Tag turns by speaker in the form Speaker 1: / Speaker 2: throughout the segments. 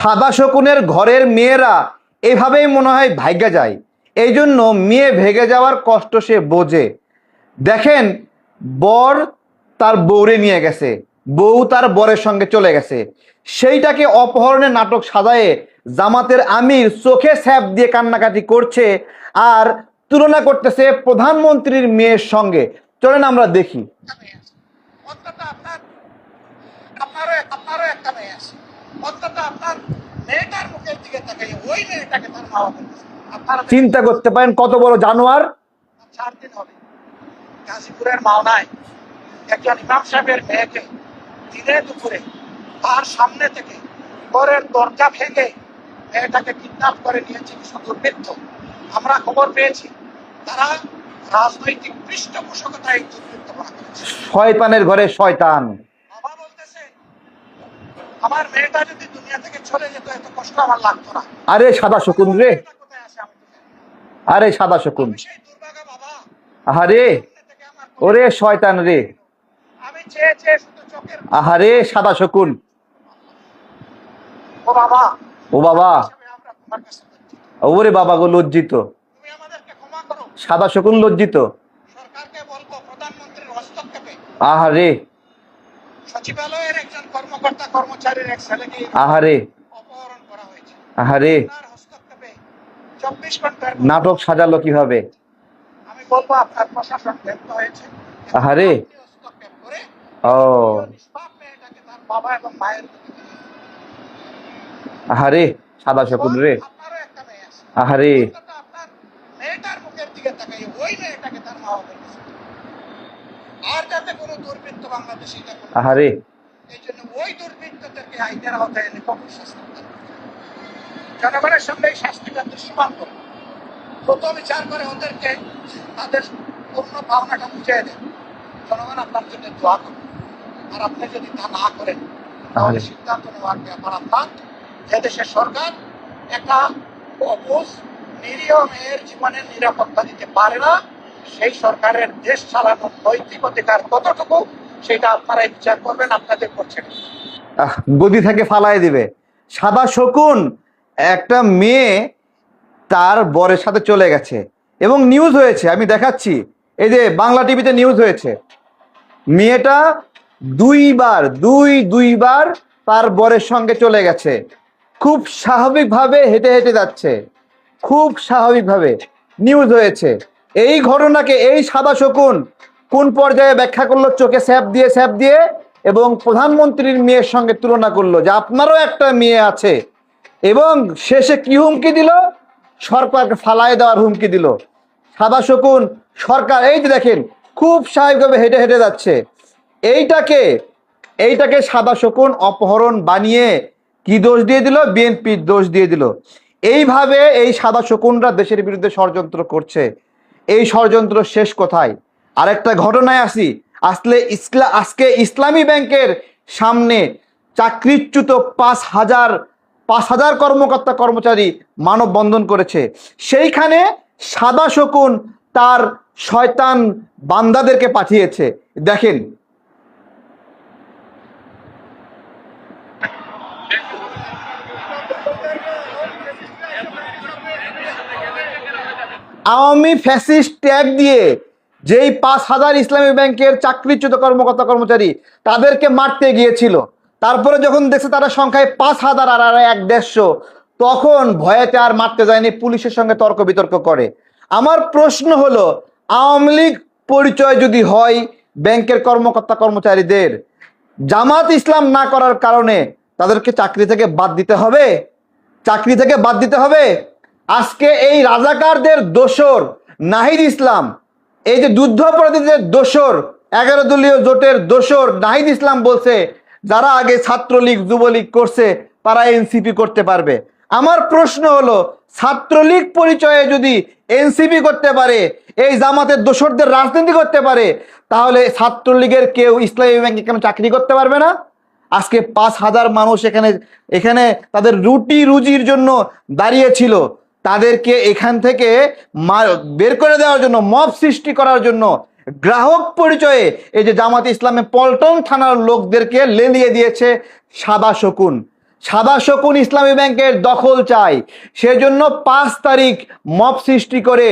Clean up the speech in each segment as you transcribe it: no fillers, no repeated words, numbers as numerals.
Speaker 1: সাদা শকুনের ঘরের মেয়েরা এভাবেই মনে হয় ভাগ্যে যায়। এই জন্য মেয়ে ভেগে যাওয়ার কষ্ট সে বোঝে। দেখেন, বর তার বউরে নিয়ে গেছে, বউ তার বরের সঙ্গে চলে গেছে, সেইটাকে অপহরণের নাটক সাজায়ে জামাতের আমির চোখে স্যাপ দিয়ে কান্নাকাটি করছে আর তুলনা করতেছে প্রধানমন্ত্রীর মেয়ের সঙ্গে। চলেন আমরা দেখি। চিন্তা করতে পারেন কত বড় জানোয়ার।
Speaker 2: 4 দিন হবে গাজীপুরের মাওনায় একজন ইমাম সাহেবের মেয়েকে দিনে দুপুরে তার সামনে থেকে ঘরের দরজা ভেঙে মেয়েটাকে কিডন্যাপ করে নিয়েছে কিছু দুর্বৃত্ত। আমরা খবর পেয়েছি তারা রাজনৈতিক পৃষ্ঠপোষকতায় এই দুর্বৃত্তপনা করেছে।
Speaker 1: শয়তানের ঘরে শয়তান।
Speaker 2: বাবা বলতেছে আমার মেয়েটা যদি দুনিয়া থেকে চলে যেত এত কষ্ট আমার লাগতো না।
Speaker 1: আরে সাদা শকুন রে, আরে সাদা শকুন, আহারে ওরে শয়তান রে,
Speaker 2: আমি চেয়ে চেয়ে শুধু চোখের
Speaker 1: আহারে সাদা শকুন।
Speaker 2: ও বাবা,
Speaker 1: ও বাবা,
Speaker 2: আমরা তোমার কাছে
Speaker 1: ওরে বাবা গো লজ্জিত।
Speaker 2: তুমি আমাদেরকে ক্ষমা করো।
Speaker 1: সাদা শকুন লজ্জিত।
Speaker 2: সরকারকে বলবো প্রধানমন্ত্রীর হস্তক্ষেপে
Speaker 1: আহারে,
Speaker 2: সচিবালয়ের একজন কর্মকর্তা কর্মচারীর এক ছেলেকে
Speaker 1: আহারে,
Speaker 2: অপহরণ করা হয়েছে।
Speaker 1: আহারে,
Speaker 2: তার হস্তক্ষেপে 24 ঘন্টার
Speaker 1: নাটক সাজালো কিভাবে।
Speaker 2: আমি বলবো আপনার প্রশাসন ব্যর্থ হয়েছে।
Speaker 1: আহারে,
Speaker 2: আপনি হস্তক্ষেপ করে
Speaker 1: ও
Speaker 2: নিষ্পাপ মেয়েটাকে তার বাবা এবং মায়ের দিকে দিয়ে দিন।
Speaker 1: আহারে সাদা শকুন রে,
Speaker 2: আপনারও একটা মেয়ে আছে।
Speaker 1: আহারে,
Speaker 2: অন্তত আপনার মেয়েটার মুখের দিকে তাকাই ওই মেয়েটাকে তার মা বাবার কাছে দিন। আর যাতে কোনো দুর্বৃত্ত বাংলাদেশে এটা করতে না পারে।
Speaker 1: আহারে,
Speaker 2: এই জন্য ওই দুর্বৃত্তদেরকে আইনের আওতায় এনে কঠোর শাস্তি দিতে হবে। জনগণের সামনে এই শাস্তিটা দৃশ্যমান করে দ্রুত বিচার করে ওদেরকে তাদের পূর্ণ পাওনাটা বুঝিয়ে দেন। জনগণ আপনার জন্য দোয়া করবে। আর আপনি যদি তা না করেন তাহলে সিদ্ধান্ত নেওয়ার ব্যাপার আপনার। যে দেশের সরকার একটা অবুঝ নিরীহ মেয়ের জীবনের নিরাপত্তা দিতে পারে না, সেই সরকারের দেশ চালানোর নৈতিক অধিকার কতটুকু সেটা আপনারাই বিচার করবেন। আপনাদের করছেন
Speaker 1: গদি থেকে ফালাই দিবে। সাদা শকুন একটা মেয়ে তার বরের সাথে চলে গেছে এবং নিউজ হয়েছে, আমি দেখাচ্ছি, এই যে বাংলা টিভিতে নিউজ হয়েছে। মেয়েটা দুইবার তার বরের সঙ্গে চলে গেছে, খুব স্বাভাবিকভাবে হেঁটে হেঁটে যাচ্ছে, খুব স্বাভাবিকভাবে নিউজ হয়েছে। এই ঘটনাকে এই সাদা শকুন কোন পর্যায়ে ব্যাখ্যা করলো, চোখে স্যাপ দিয়ে এবং প্রধানমন্ত্রীর মেয়ের সঙ্গে তুলনা করলো যে আপনারও একটা মেয়ে আছে, এবং শেষে কি হুমকি দিল, সরকারকে ফালাই দেওয়ার হুমকি দিল। সাদা শকুন সরকার এই যে দেখেন খুব স্বাভাবিকভাবে হেঁটে হেঁটে যাচ্ছে। এইটাকে সাদা শকুন অপহরণ বানিয়ে কি দোষ দিয়ে দিল, বিএনপির দোষ দিয়ে দিল। এইভাবে এই সাদা শকুনরা দেশের বিরুদ্ধে ষড়যন্ত্র করছে। এই ষড়যন্ত্র শেষ কোথায়? আরেকটা ঘটনায় আসি। আজকে ইসলামী ব্যাংকের সামনে চাকরিচ্যুত 5,000 কর্মকর্তা কর্মচারী মানববন্ধন করেছে। সেইখানে সাদা শকুন তার শয়তান বান্দাদেরকে পাঠিয়েছে। দেখেন, আওয়ামী ফ্যাসিস্ট ট্যাগ দিয়ে যেই 5,000 ইসলামী ব্যাংকের চাকরিচ্যুত কর্মকর্তা কর্মচারী তাদেরকে মারতে গিয়েছিল, তারপরে যখন দেখছে তারা সংখ্যায় 5,000 আর 150, তখন ভয়েতে আর মারতে যায়নি, পুলিশের সঙ্গে তর্ক বিতর্ক করে। আমার প্রশ্ন হলো, আওয়ামী লীগ পরিচয় যদি হয় ব্যাংকের কর্মকর্তা কর্মচারীদের, জামাত ইসলাম না করার কারণে তাদেরকে চাকরি থেকে বাদ দিতে হবে? আজকে এই রাজাকারদের দোসর নাহিদ ইসলাম, এই যে যুদ্ধাপরাধীদের দোসর, 11 দলীয় জোটের দোসর নাহিদ ইসলাম বলছে যারা আগে ছাত্রলীগ যুবলীগ করছে তারা এনসিপি করতে পারবে। আমার প্রশ্ন হলো, ছাত্রলীগ পরিচয়ে যদি এনসিপি করতে পারে, এই জামাতের দোসরদের রাজনীতি করতে পারে, তাহলে ছাত্রলীগের কেউ ইসলামী ব্যাংকে কেন চাকরি করতে পারবে না? আজকে 5,000 মানুষ এখানে তাদের রুটি রুজির জন্য দাঁড়িয়েছিল, তাদেরকে এখান থেকে বের করে দেওয়ার জন্য, মব সৃষ্টি করার জন্য গ্রাহক পরিচয়ে এই যে জামাত ইসলামে পল্টন থানার লোকদেরকে লেলিয়ে দিয়েছে সাদা শকুন। সাদা শকুন ইসলামী ব্যাংকের দখল চায়, সেজন্য 5 তারিখ মব সৃষ্টি করে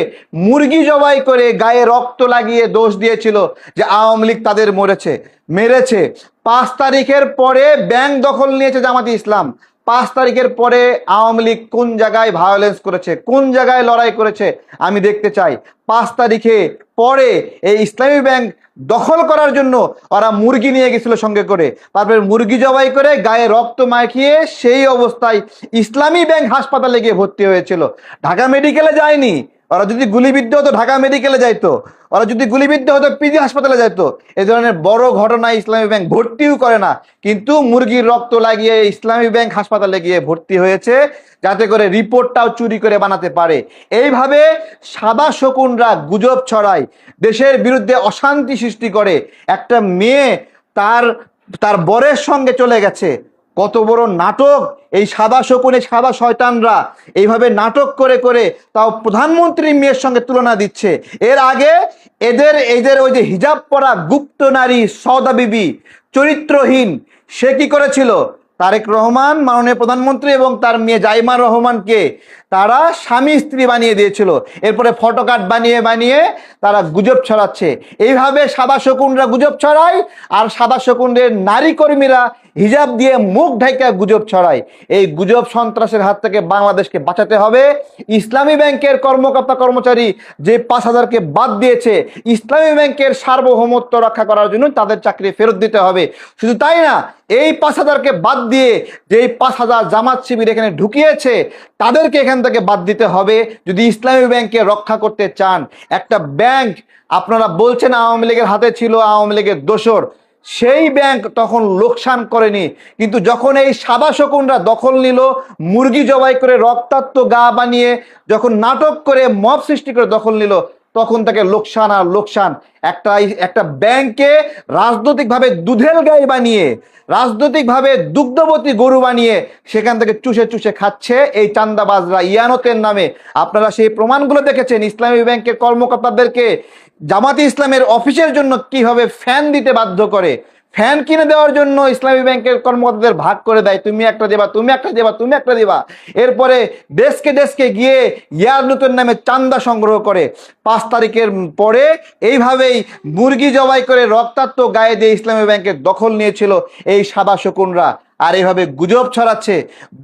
Speaker 1: মুরগি জবাই করে গায়ে রক্ত লাগিয়ে দোষ দিয়েছিল যে আওয়ামী লীগ তাদের মেরেছে। 5 তারিখের পরে ব্যাংক দখল নিয়েছে জামাতি ইসলাম। 5 তারিখের পরে আওয়ামী লীগ কোন জায়গায় ভায়োলেন্স করেছে, কোন জায়গায় লড়াই করেছে আমি দেখতে চাই। 5 তারিখে পরে এই ইসলামী ব্যাংক দখল করার জন্য ওরা মুরগি নিয়ে গেছিল সঙ্গে করে, তারপরে মুরগি জবাই করে গায়ে রক্ত মাখিয়ে সেই অবস্থায় ইসলামী ব্যাংক হাসপাতালে গিয়ে ভর্তি হয়েছিল, ঢাকা মেডিকেলে যায়নি। ওরা যদি গুলিবিদ্ধ হতো ঢাকা মেডিকেলে যাইতো, ওরা যদি গুলিবিদ্ধ হতো পিজি হাসপাতালে যাইতো। এই ধরনের বড় ঘটনা ইসলামী ব্যাংক ভর্তিও করে না, কিন্তু মুরগির রক্ত লাগিয়ে ইসলামী ব্যাংক হাসপাতালে গিয়ে ভর্তি হয়েছে যাতে করে রিপোর্টটাও চুরি করে বানাতে পারে। এইভাবে সাদা শকুনরা গুজব ছড়ায়, দেশের বিরুদ্ধে অশান্তি সৃষ্টি করে। একটা মেয়ে তার বরের সঙ্গে চলে গেছে, কত বড় নাটক! এই সাদা শকুনে সাদা শয়তানরা এইভাবে নাটক করে করে তাও প্রধানমন্ত্রীর মেয়ের সঙ্গে তুলনা দিচ্ছে। এর আগে এদের ওই যে হিজাব পরা গুপ্ত নারী সওদা বিবি চরিত্রহীন, সে কি করেছিল? তারেক রহমান মাননীয় প্রধানমন্ত্রী এবং তার মেয়ে জাইমা রহমানকে তারা স্বামী স্ত্রী বানিয়ে দিয়েছিল। এরপরে ফটোকার্ড বানিয়ে বানিয়ে তারা গুজব ছড়াচ্ছে। এইভাবে সাদা শকুনরা গুজব ছড়ায়, আর সাদা শকুনের নারী কর্মীরা হিজাব দিয়ে মুখ ঢাকা গুজব ছড়ায়। এই গুজব সন্ত্রাসের হাত থেকে বাংলাদেশকে বাঁচাতে হবে। ইসলামী ব্যাংকের কর্মকর্তা কর্মচারী যে 5,000কে বাদ দিয়েছে, ইসলামী ব্যাংকের সার্বভৌমত্ব রক্ষা করার জন্য তাদের চাকরি ফেরত দিতে হবে। শুধু তাই না, এই 5,000কে বাদ দিয়ে যেই 5,000 জামাত শিবির এখানে ঢুকিয়েছে তাদেরকে এখান থেকে বাদ দিতে হবে যদি ইসলামী ব্যাংককে রক্ষা করতে চান। একটা ব্যাংক আপনারা বলছেন আওয়ামী লীগের হাতে ছিল, আওয়ামী লীগের দোসর, সেই ব্যাংক তখন লোকসান করেনি, কিন্তু যখন এই সাদা শকুনরা দখল নিল, মুরগি জবাই করে রক্তাক্ত গা বানিয়ে যখন নাটক করে মব সৃষ্টি করে দখল নিল, তখন তাকে লোকসান আর লোকসান। একটা ব্যাংকে রাজনৈতিকভাবে দুধেল গাই বানিয়ে, রাজনৈতিকভাবে দুগ্ধবতী গরু বানিয়ে সেখান থেকে চুষে চুষে খাচ্ছে এই চান্দাবাজরা ইয়ানতের নামে। আপনারা সেই প্রমাণগুলো দেখেছেন, ইসলামী ব্যাংকের কর্মকর্তাদেরকে জামাতি ইসলামের অফিসের জন্য কিভাবে ফ্যান দিতে বাধ্য করে, ফ্যান কিনে দেওয়ার জন্য ইসলামী ব্যাংকের কর্মকর্তাদের ভাগ করে দেয়, তুমি একটা দেবা, তুমি একটা দেবা, তুমি একটা দেবা। এরপরে ডেস্কে ডেস্কে গিয়ে ইয়ানুতের নামে চান্দা সংগ্রহ করে। 5 তারিখের পরে এইভাবেই মুরগি জবাই করে রক্তাক্ত গায়ে দিয়ে ইসলামী ব্যাংকের দখল নিয়েছিল এই সাদা শকুনরা। আর এইভাবে গুজব ছড়াচ্ছে,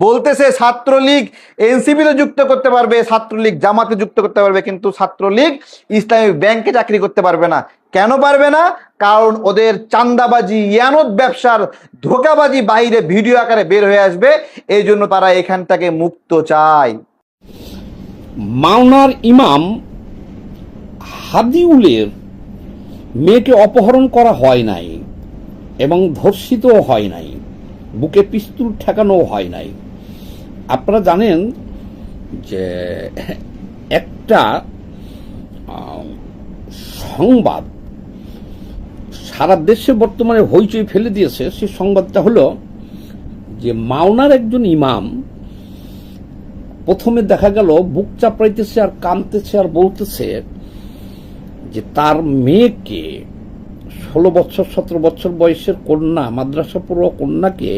Speaker 1: বলতেছে ছাত্রলীগ এনসিপিতে যুক্ত করতে পারবে, ছাত্রলীগ জামাতে যুক্ত করতে পারবে, কিন্তু ছাত্রলীগ ইসলামী ব্যাংকে চাকরি করতে পারবে না। কেন পারবে না? কারণ ওদের চান্দাবাজি, ইয়ানত ব্যবসার ধোঁকাবাজি বাইরে ভিডিও আকারে বের হয়ে আসবে, এই জন্য তারা এখান থেকে মুক্ত চায়।
Speaker 3: মাওনার ইমাম হাদিউলের মেয়েকে অপহরণ করা হয় নাই এবং ধর্ষিতও হয় নাই, বুকে পিস্তল ঠেকানো হয় নাই। আপনারা জানেন যে একটা সংবাদ সারা দেশে বর্তমানে হইচই ফেলে দিয়েছে। সেই সংবাদটা হলো যে মাওনার একজন ইমাম প্রথমে দেখা গেল বুক চাপড়াইতেছে আর কাঁদতেছে আর বলতেছে যে তার মেয়েকে 16 বছর 17 বছর বয়সের কন্যা, মাদ্রাসা পড়ুয়া কন্যাকে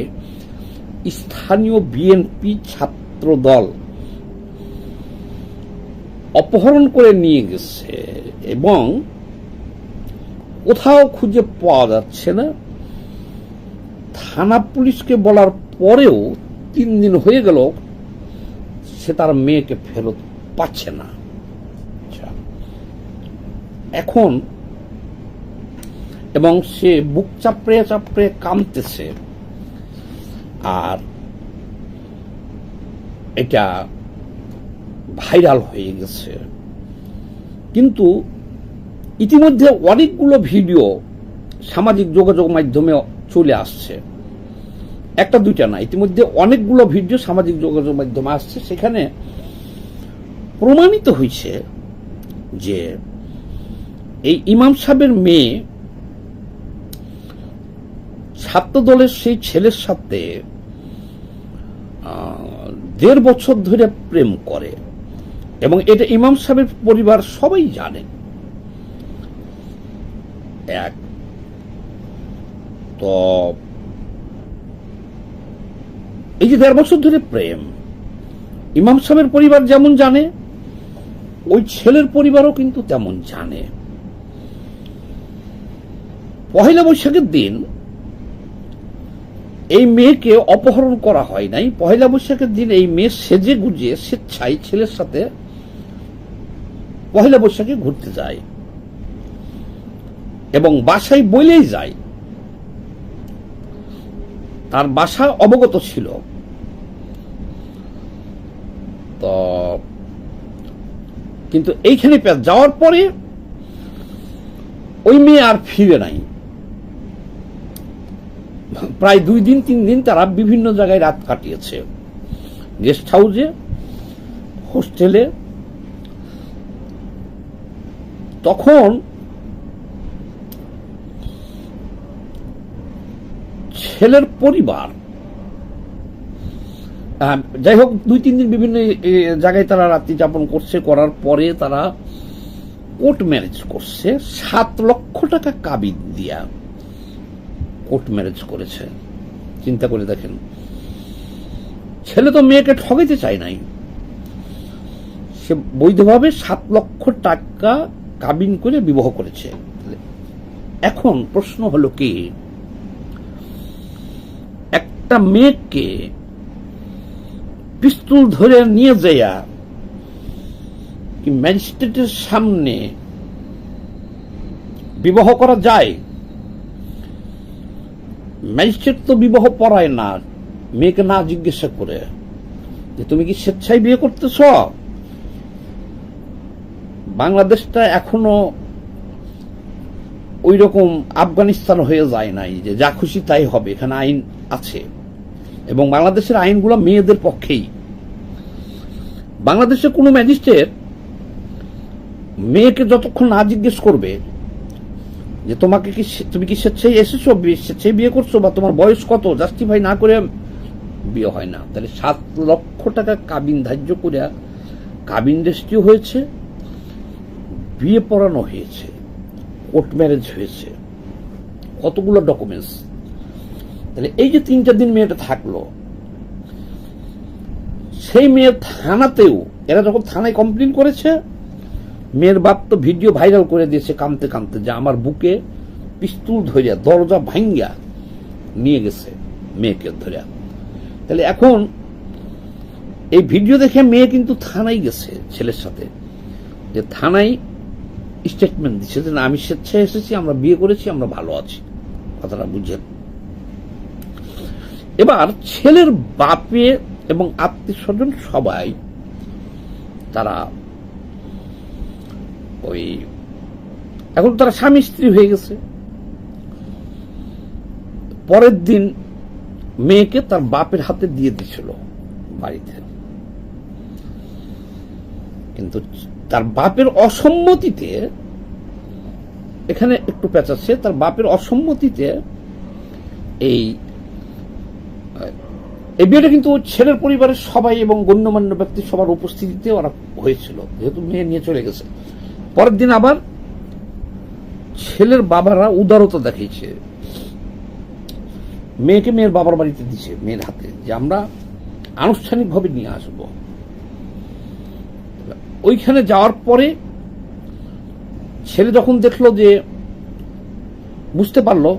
Speaker 3: স্থানীয় বিএনপি ছাত্র দল অপহরণ করে নিয়ে গেছে এবং কোথাও খুঁজে পাওয়া যাচ্ছে না। থানা পুলিশকে বলার পরেও 3 দিন হয়ে গেল, সে তার মেয়েকে ফেরত পাচ্ছে না। এখন এবং সে বুক চাপড়ে চাপড়ে কাঁদতেছে, আর এটা ভাইরাল হয়ে গেছে। কিন্তু ইতিমধ্যে অনেকগুলো ভিডিও সামাজিক যোগাযোগ মাধ্যমে চলে আসছে, একটা দুইটা না, ইতিমধ্যে অনেকগুলো ভিডিও সামাজিক যোগাযোগ মাধ্যমে আসছে। সেখানে প্রমাণিত হয়েছে যে এই ইমাম সাহেবের মেয়ে ছাত্র দলের সেই ছেলের সাথে 1.5 বছর ধরে প্রেম করে এবং এটা ইমাম সাহেবের পরিবার সবাই জানে। তো এই যে 1.5 বছর ধরে প্রেম, ইমাম সাহেবের পরিবার যেমন জানে, ওই ছেলের পরিবারও কিন্তু তেমন জানে। পহেলা বৈশাখের দিন এই মেয়েকে অপহরণ করা হয় নাই। পহেলা বৈশাখের দিন এই মেয়ে সেজে গুজে স্বেচ্ছায় ছেলের সাথে পহেলা বৈশাখে ঘুরতে যায় এবং বাসায় বলেই যায়। তার বাসা অবগত ছিল। তো কিন্তু এইখানে যাওয়ার পরে ওই মেয়ে আর ফিরে নাই। প্রায় 2 দিন 3 দিন তারা বিভিন্ন জায়গায় রাত কাটিয়েছে, গেস্ট হাউসে, হোস্টেলে। তখন ছেলের পরিবার, যাই হোক 2-3 দিন বিভিন্ন জায়গায় তারা রাত্রি যাপন করছে, করার পরে তারা কোর্ট ম্যারেজ করছে। 7 লক্ষ টাকা কাবিন দিয়া কোর্ট ম্যারেজ করেছে। চিন্তা করে দেখেন, ছেলে তো মেয়েকে ঠকাইতে চায় নাই, সে বৈধভাবে 7 লক্ষ টাকা কাবিন করে বিবাহ করেছে। এখন প্রশ্ন হলো কি, একটা মেয়েকে পিস্তল ধরে নিয়ে যাইয়া কি ম্যাজিস্ট্রেটের সামনে বিবাহ করা যায়? ম্যাজিস্ট্রেট তো বিবাহ পড়ায় না মেয়েকে না জিজ্ঞাসা করে যে তুমি কি স্বেচ্ছায় বিয়ে করতেছ। বাংলাদেশটা এখনো ওই রকম আফগানিস্তান হয়ে যায় নাই যে যা খুশি তাই হবে। এখানে আইন আছে এবং বাংলাদেশের আইনগুলো মেয়েদের পক্ষেই। বাংলাদেশে কোনো ম্যাজিস্ট্রেট মেয়েকে যতক্ষণ না জিজ্ঞেস করবে যে তোমাকে কি তুমি কি স্বেচ্ছায় এসেছো, স্বেচ্ছায় বিয়ে করছো, বা তোমার বয়স কত, জাস্টিফাই না করে বিয়ে হয় না। তাহলে 7 লক্ষ টাকা কাবিন ধার্য করে কাবিন রেজিস্ট্রি হয়েছে, বিয়ে পড়ানো হয়েছে, কোর্ট ম্যারেজ হয়েছে, কতগুলো ডকুমেন্টস। তাহলে এই যে 3-4 দিন মেয়েটা থাকলো, সেই মেয়ের থানাতেও এরা যখন থানায় কমপ্লেন করেছে, মেয়ের বাপ তো ভিডিও ভাইরাল করে দিয়েছে কাঁদতে কাঁদতে, যে আমার বুকে পিস্তল ধরিয়া দরজা ভাঙ্গিয়া নিয়ে গেছে মেয়েকে ধরিয়া। তাহলে এখন এই ভিডিও দেখে মেয়ে কিন্তু থানায় গেছে ছেলের সাথে, যে থানায় স্টেটমেন্ট দিচ্ছে যে না আমি স্বেচ্ছায় এসেছি, আমরা বিয়ে করেছি, আমরা ভালো আছি। কথাটা বুঝেন। এবার ছেলের বাপে এবং আত্মীয় স্বজন সবাই তারা ওই এখন তারা স্বামী স্ত্রী হয়ে গেছে। পরের দিন মেয়েকে তার বাপের হাতে দিয়ে দিছিল বাড়িতে, কিন্তু তার বাপের অসম্মতিতে, এখানে একটু পেঁচাচ্ছে, তার বাপের অসম্মতিতে এই বিয়েটা কিন্তু ছেলের পরিবারের সবাই এবং গণ্যমান্য ব্যক্তি সবার উপস্থিতিতে ওরা হয়েছিল, যেহেতু মেয়ে নিয়ে চলে গেছে। পরের দিন আবার ছেলের বাবারা উদারতা দেখিয়েছে, মেয়েকে মেয়ের বাবার বাড়িতে দিছে মেয়ের হাতে, যে আমরা আনুষ্ঠানিকভাবে নিয়ে আসব। ওইখানে যাওয়ার পরে ছেলে যখন দেখলো, যে বুঝতে পারলো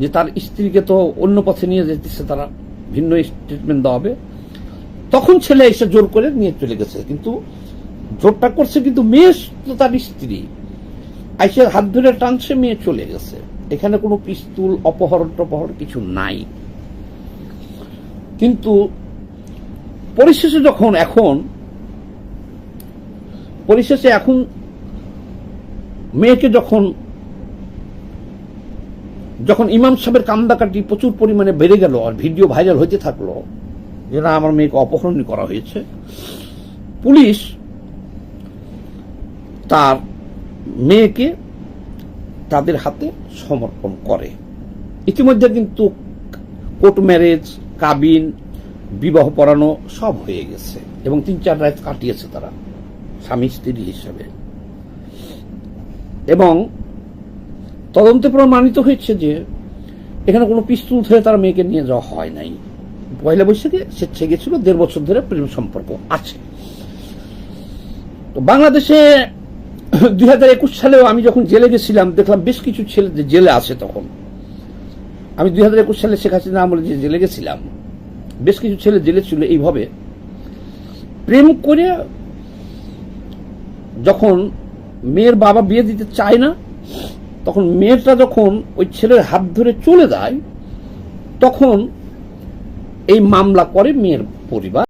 Speaker 3: যে তার স্ত্রীকে তো অন্য পথে নিয়ে যেতেছে, তারা ভিন্ন স্টেটমেন্ট দেওয়া হবে, তখন ছেলে এসে জোর করে নিয়ে চলে গেছে। কিন্তু জোরটা করছে কিন্তু মেয়ে তো তার স্ত্রী, আইসে হাত ধরে টানছে, মেয়ে চলে গেছে। এখানে কোনো পিস্তল অপহরণ টপহরণ কিছু নাই। কিন্তু পরিশেষে এখন মেয়েকে যখন ইমাম সাহেবের কান্দাকাটি প্রচুর পরিমাণে বেড়ে গেল আর ভিডিও ভাইরাল হইতে থাকলো যে না আমার মেয়েকে অপহরণ করা হয়েছে, পুলিশ তার মেয়েকে তাদের হাতে সমর্পণ করে। ইতিমধ্যে কিন্তু কোর্ট ম্যারেজ, কাবিন, বিবাহ পড়ানো সব হয়ে গেছে এবং 3-4 রাত কাটিয়েছে তারা স্বামী স্ত্রী হিসাবে। এবং তদন্তে প্রমাণিত হয়েছে যে এখানে কোনো পিস্তল ধরে তার মেয়েকে নিয়ে যাওয়া হয় নাই, পয়লা বৈশাখে স্বেচ্ছে গেছিল, 1.5 বছর ধরে প্রেম সম্পর্ক আছে। তো বাংলাদেশে 2021 সালেও আমি যখন জেলে গেছিলাম, দেখলাম বেশ কিছু ছেলে জেলে আছে। তখন আমি 2021 সালে শেখ হাসিনা আমলে যে জেলে গেছিলাম, বেশ কিছু ছেলে জেলে ছিল এইভাবে প্রেম করে। যখন মেয়ের বাবা বিয়ে দিতে চায় না, তখন মেয়েটা যখন ওই ছেলের হাত ধরে চলে যায়, তখন এই মামলা করে মেয়ের পরিবার।